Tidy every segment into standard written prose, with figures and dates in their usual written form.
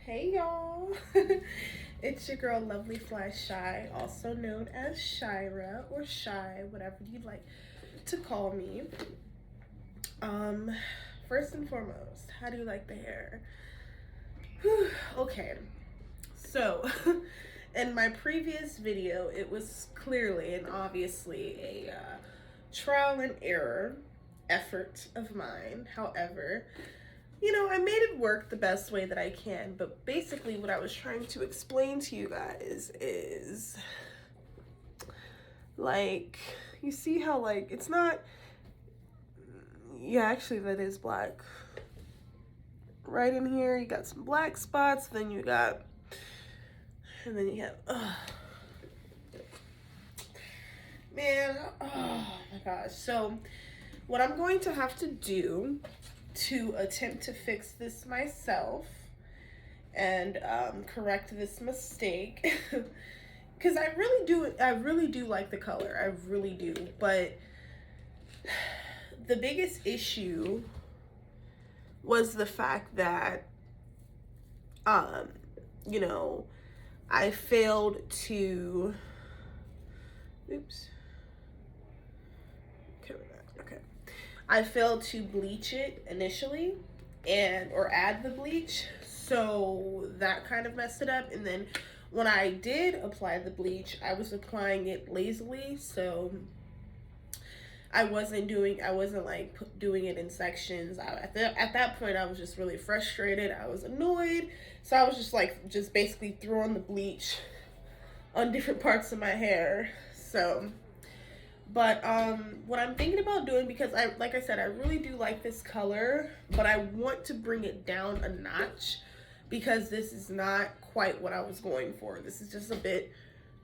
Hey y'all, it's your girl Lovely Fly Shy, also known as Shira or Shy, whatever you'd like to call me. Um, First and foremost, how do you like the hair? Whew, okay, so in my previous video, it was clearly and obviously a trial and error effort of mine. However, I made it work the best way that I can, but basically what I was trying to explain to you guys is like, you see how like it's not, yeah, actually that is black. Right in here, you got some black spots, then you got, and then you have, man, oh my gosh. So what I'm going to have to do to attempt to fix this myself and correct this mistake because I really do like the color, I really do, but the biggest issue was the fact that um you know I failed to oops okay I failed to bleach it initially and or add the bleach, so that kind of messed it up. And then when I did apply the bleach, I was applying it lazily, so I wasn't like doing it in sections. At that point I was just really frustrated, I was annoyed, so I was just basically throwing the bleach on different parts of my hair. So but what I'm thinking about doing, because like I said, I really do like this color, but I want to bring it down a notch because this is not quite what I was going for. This is just a bit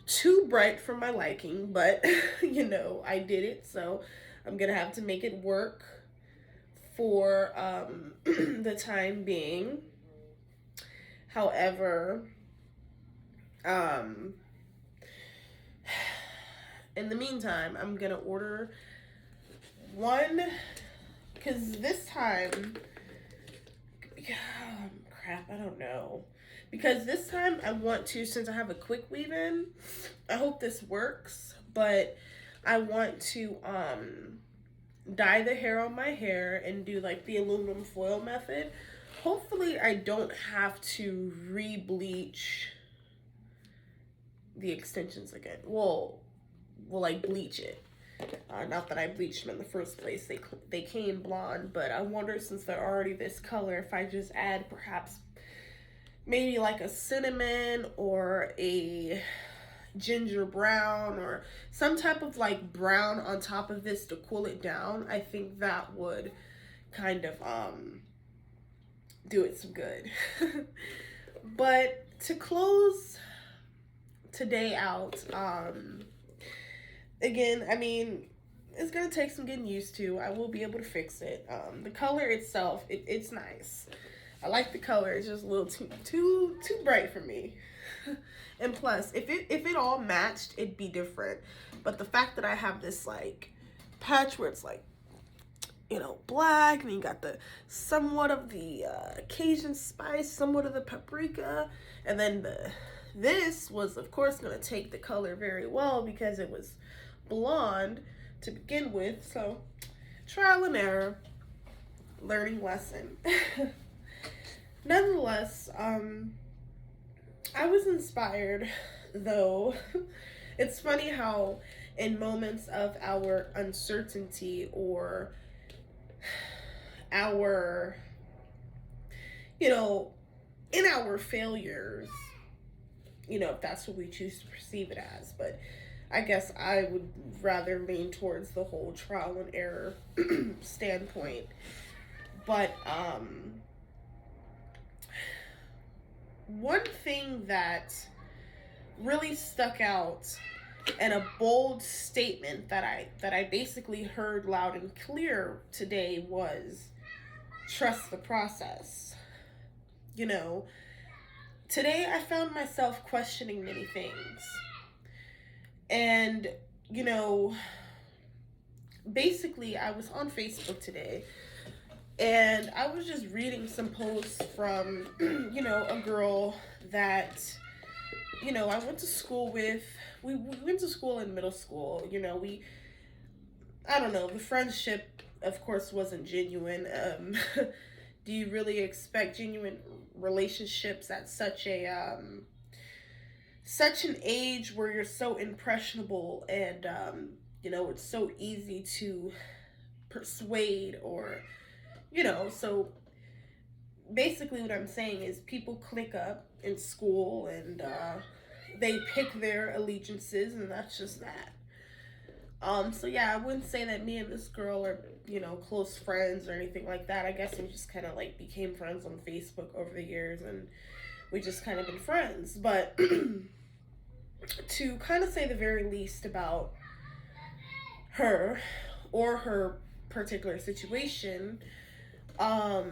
too bright for my liking, but I did it, so I'm gonna have to make it work for the time being. However, um in the meantime, I'm gonna order one, because this time, crap, I don't know. Because this time I want to, since I have a quick weave in, I hope this works, but I want to dye the hair on my hair and do like the aluminum foil method. Hopefully I don't have to re-bleach the extensions again. Well, like bleach it. Not that I bleached them in the first place. They came blonde, but I wonder, since they're already this color, if I just add perhaps maybe like a cinnamon or a ginger brown or some type of like brown on top of this to cool it down. I think that would kind of do it some good. But to close today out, again, I mean, it's gonna take some getting used to. I will be able to fix it. The color itself, it's nice. I like the color. It's just a little too bright for me. And plus, if it all matched, it'd be different. But the fact that I have this like patch where it's like, black, and you got the somewhat of the Cajun spice, somewhat of the paprika, and then this was of course gonna take the color very well because it was blonde to begin with. So trial and error, learning lesson. Nonetheless, I was inspired, though. It's funny how in moments of our uncertainty or our, in our failures, if that's what we choose to perceive it as, but I guess I would rather lean towards the whole trial and error standpoint. But one thing that really stuck out, and a bold statement that I basically heard loud and clear today, was trust the process. Today I found myself questioning many things. And, basically I was on Facebook today And I was just reading some posts from, a girl that, I went to school with. We went to school in middle school. I don't know, the friendship, of course, wasn't genuine. Do you really expect genuine relationships at such an age where you're so impressionable and it's so easy to persuade or so basically what I'm saying is people click up in school and they pick their allegiances and that's just that. So yeah, I wouldn't say that me and this girl are, close friends or anything like that. I guess we just kind of like became friends on Facebook over the years and we just kind of been friends. But to kind of say the very least about her or her particular situation, I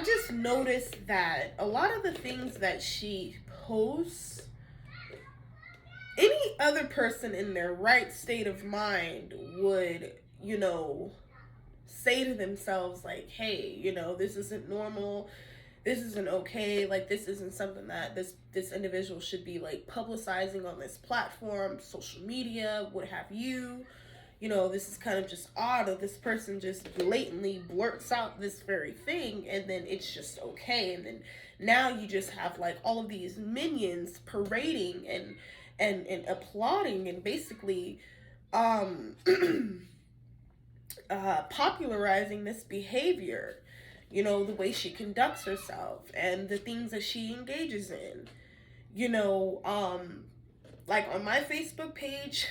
just noticed that a lot of the things that she posts, any other person in their right state of mind would, say to themselves, like, hey, this isn't normal. This isn't okay. Like, this isn't something that this individual should be, like, publicizing on this platform, social media, what have you. This is kind of just odd that this person just blatantly blurts out this very thing and then it's just okay. And then now you just have like all of these minions parading and applauding and basically popularizing this behavior, the way she conducts herself and the things that she engages in. Like on my Facebook page,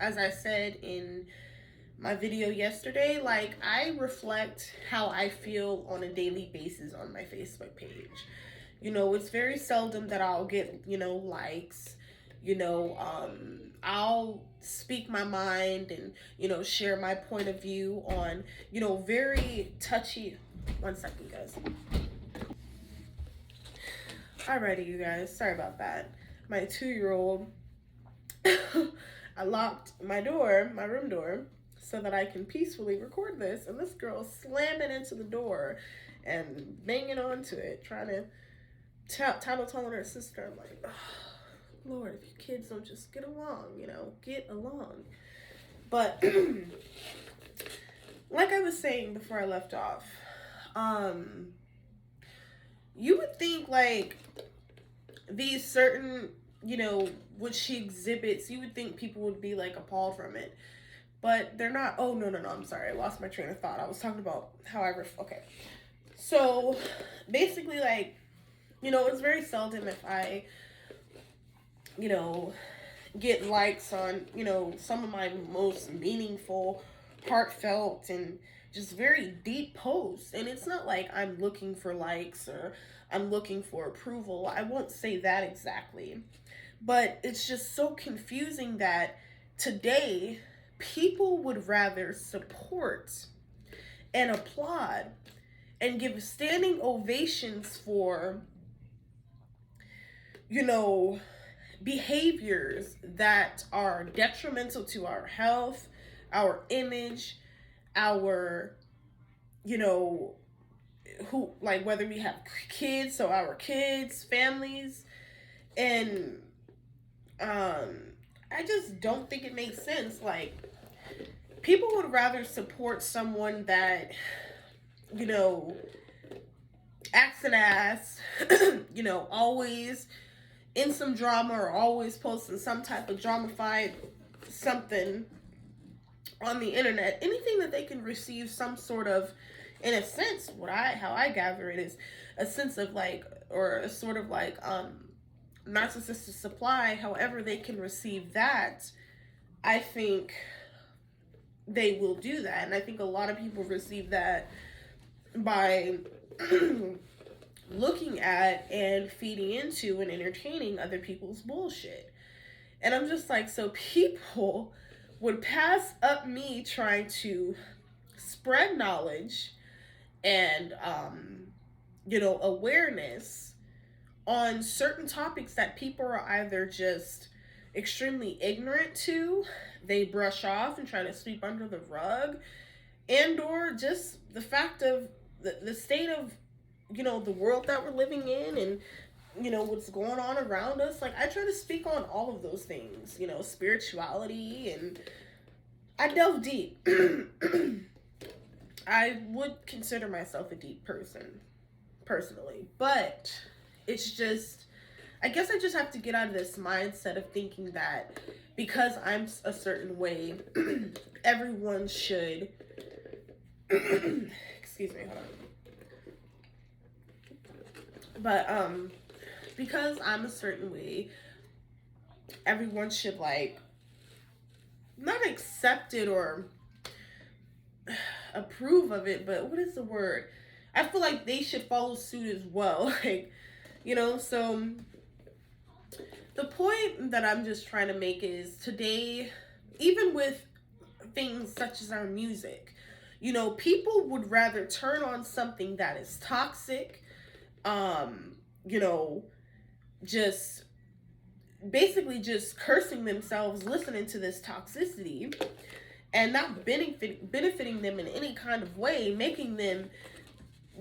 as I said in my video yesterday, like I reflect how I feel on a daily basis on my Facebook page. It's very seldom that I'll get, likes. I'll speak my mind and, share my point of view on, very touchy. One second, guys. Alrighty, you guys. Sorry about that. My 2-year-old. I locked my room door, so that I can peacefully record this. And this girl slamming into the door and banging onto it, trying to telling her sister. I'm like, oh, Lord, if you kids don't just get along, get along. But like I was saying before I left off, you would think like these certain, what she exhibits, you would think people would be like appalled from it. But they're not. Oh, no, I'm sorry. I lost my train of thought. I was talking about how okay. So, basically, like, it's very seldom if I, get likes on, some of my most meaningful, heartfelt, and just very deep posts. And it's not like I'm looking for likes or I'm looking for approval. I won't say that exactly. But it's just so confusing that today people would rather support and applaud and give standing ovations for, behaviors that are detrimental to our health, our image, our, whether we have kids, so our kids, families, and I just don't think it makes sense. Like, people would rather support someone that, acts an ass, always in some drama or always posting some type of dramified something on the internet. Anything that they can receive some sort of, in a sense, how I gather it is a sense of like, or a sort of like, narcissistic supply. However they can receive that, I think they will do that. And I think a lot of people receive that by looking at and feeding into and entertaining other people's bullshit. And I'm just like, so people would pass up me trying to spread knowledge and awareness on certain topics that people are either just extremely ignorant to, they brush off and try to sweep under the rug, and or just the fact of the state of, you know, the world that we're living in, and you know what's going on around us. Like, I try to speak on all of those things, you know, spirituality, and I delve deep. I would consider myself a deep person personally, but it's just, I guess I just have to get out of this mindset of thinking that because I'm a certain way, everyone should excuse me, hold on. But because I'm a certain way, everyone should like not accept it or approve of it, but what is the word? I feel like they should follow suit as well. Like, you know, so the point that I'm just trying to make is today, even with things such as our music, you know, people would rather turn on something that is toxic, you know, just basically just cursing themselves listening to this toxicity and not benefiting them in any kind of way, making them,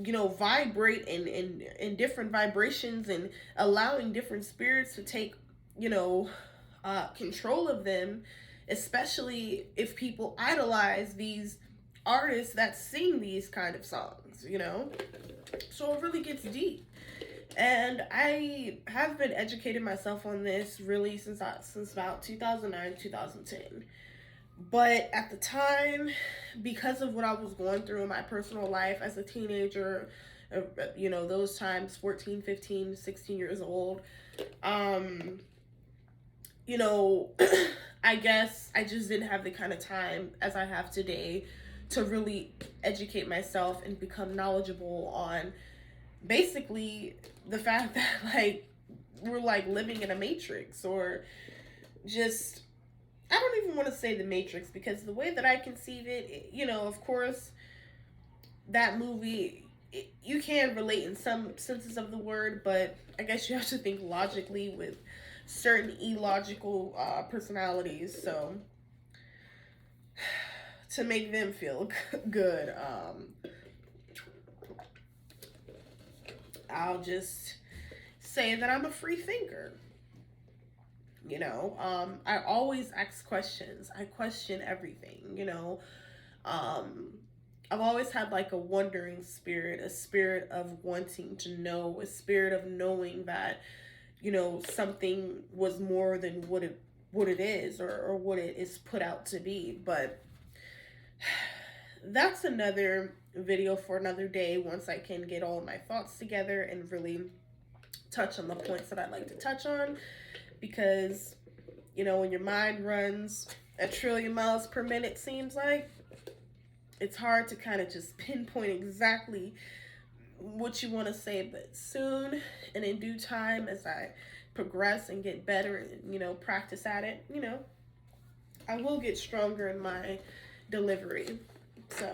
you know, vibrate in different vibrations and allowing different spirits to take, you know, control of them, especially if people idolize these artists that sing these kind of songs, you know? So it really gets deep. And I have been educating myself on this really since about 2009, 2010. But at the time, because of what I was going through in my personal life as a teenager, you know, those times, 14, 15, 16 years old, you know, I guess I just didn't have the kind of time as I have today to really educate myself and become knowledgeable on basically the fact that like we're like living in a matrix, or just, I don't even want to say the matrix, because the way that I conceive it, you know, of course that movie, you can relate in some senses of the word, but I guess you have to think logically with certain illogical personalities, so to make them feel good, I'll just say that I'm a free thinker. You know, I always ask questions. I question everything, you know. I've always had like a wondering spirit, a spirit of wanting to know, a spirit of knowing that, you know, something was more than what it is, or what it is put out to be. But that's another video for another day, once I can get all of my thoughts together and really touch on the points that I'd like to touch on. Because, you know, when your mind runs a trillion miles per minute, seems like, it's hard to kind of just pinpoint exactly what you want to say. But soon and in due time, as I progress and get better and, you know, practice at it, you know, I will get stronger in my delivery. So,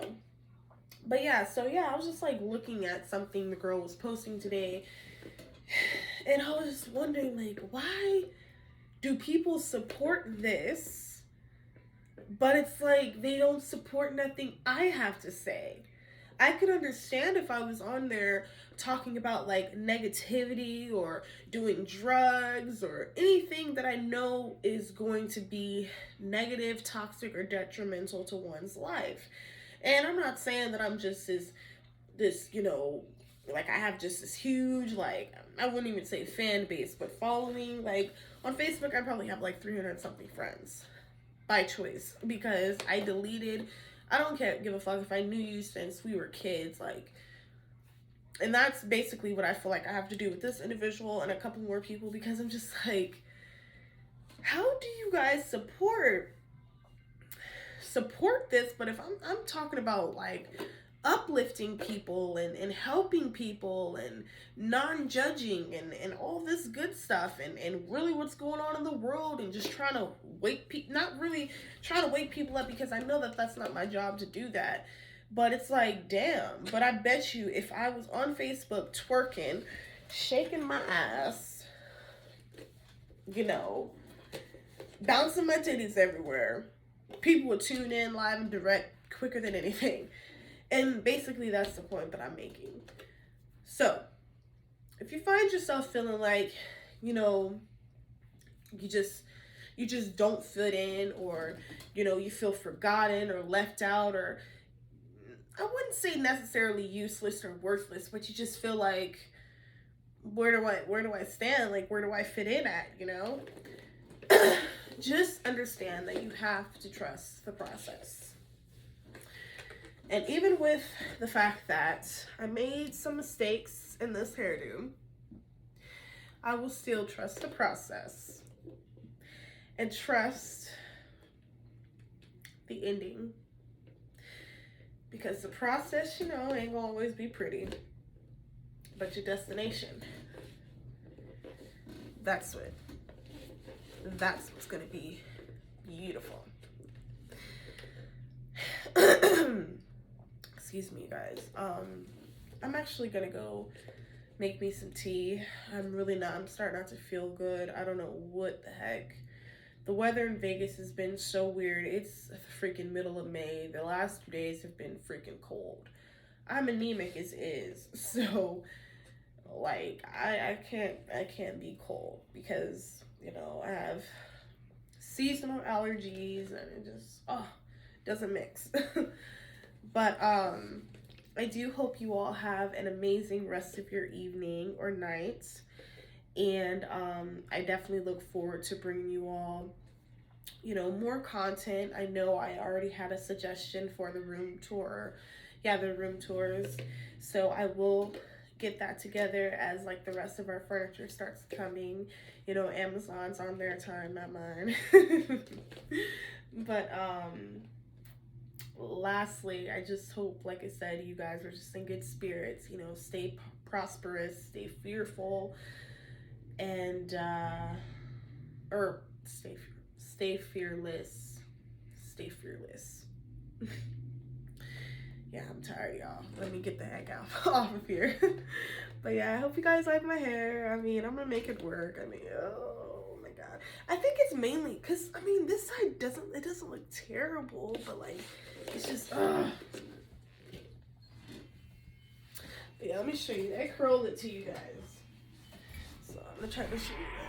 but yeah, I was just like looking at something the girl was posting today, and I was just wondering, like, why do people support this, but it's like they don't support nothing I have to say? I could understand if I was on there talking about like negativity or doing drugs or anything that I know is going to be negative, toxic, or detrimental to one's life. And I'm not saying that I'm just this, you know, like I have just this huge, like, I wouldn't even say fan base, but following. Like on Facebook, I probably have like 300 something friends by choice, because I deleted, I don't give a fuck if I knew you since we were kids, like, and that's basically what I feel like I have to do with this individual and a couple more people, because I'm just like, how do you guys support this? But if I'm talking about like uplifting people and helping people and non-judging and all this good stuff, and really what's going on in the world, and just trying to wake people, not really trying to wake people up, because I know that that's not my job to do that. But it's like, damn. But I bet you if I was on Facebook twerking, shaking my ass, you know, bouncing my titties everywhere, people would tune in live and direct quicker than anything. And basically that's the point that I'm making. So if you find yourself feeling like, you know, you just don't fit in, or you know, you feel forgotten or left out, or I wouldn't say necessarily useless or worthless, but you just feel like, where do I stand? Like, where do I fit in at, you know? Just understand that you have to trust the process. And even with the fact that I made some mistakes in this hairdo, I will still trust the process and trust the ending. Because the process, you know, ain't gonna always be pretty. But your destination, that's what's gonna be beautiful. Excuse me, guys. I'm actually gonna go make me some tea. I'm starting not to feel good. I don't know what the heck. The weather in Vegas has been so weird. It's the freaking middle of May. The last 2 days have been freaking cold. I'm anemic as is, so like I can't be cold because, you know, I have seasonal allergies and it just doesn't mix. But I do hope you all have an amazing rest of your evening or night. And I definitely look forward to bringing you all, you know, more content. I know I already had a suggestion for the room tour. Yeah, the room tours. So I will get that together as like the rest of our furniture starts coming. You know, Amazon's on their time, not mine. But lastly, I just hope, like I said, you guys are just in good spirits. You know, stay prosperous, stay fearful, and or stay fearless. Stay fearless. Yeah, I'm tired, y'all. Let me get the heck out off of here. But yeah, I hope you guys like my hair. I mean, I'm gonna make it work. I mean, oh my god. I think it's mainly because, I mean, this side doesn't look terrible, but like, it's just, yeah, let me show you. I curled it to you guys. So I'm gonna try to show you guys.